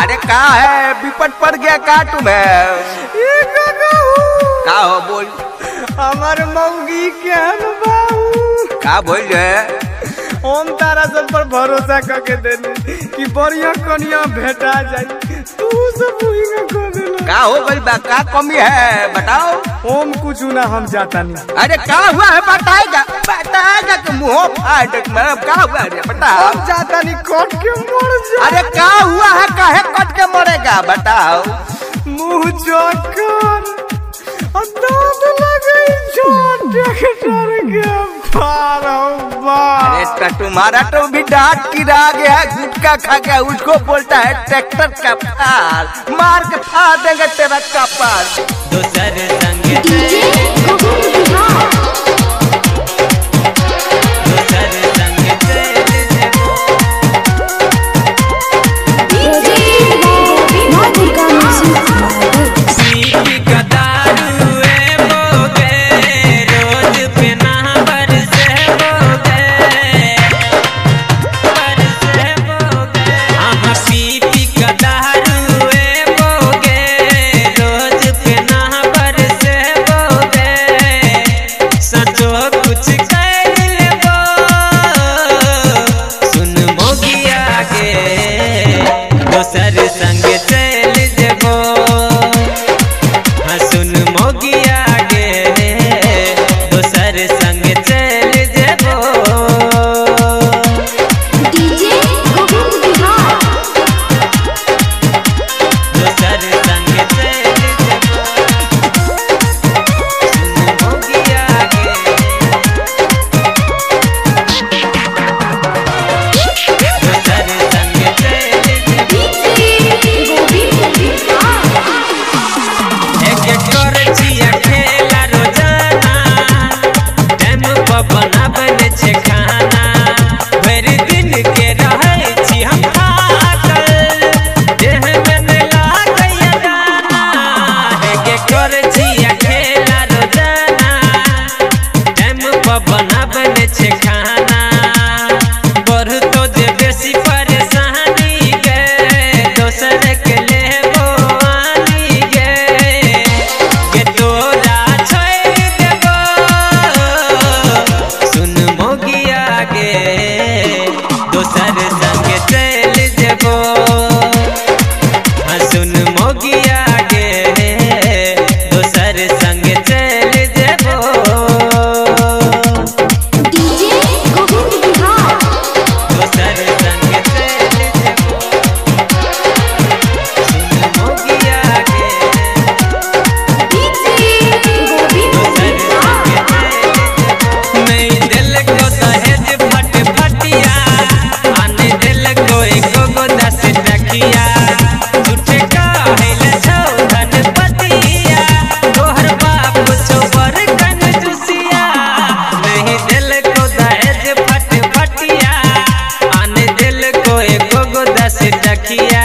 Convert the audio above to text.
अरे का है विपट पड़ गया का तुम्हें? का हो बोल। हमार मौगी केहन बाबू का बोल रहे? हम तारा सब पर भरोसा करके देने कि बढ़िया कनिया भेटा जाए, तू सब वही में कर देना। का हो गई बा? का कमी है बताओ। हम कुछ ना, हम जाता नहीं। अरे का हुआ है बताएगा कि मुँह फाड़ मैं का हुआ है बताओ। हम जाता नहीं, कट के मर जा। अरे का हुआ है काहे कट के मरेगा बताओ। मुँह चक्कर दांत लगे ट्रैक्टर के पार। अरे तुम्हारा तो भी डांट गिरा गया, गुटखा खा गया, उसको बोलता है ट्रैक्टर का फाड़। मार के फाड़ देंगे तेरा कपार। दोसर संग टकिया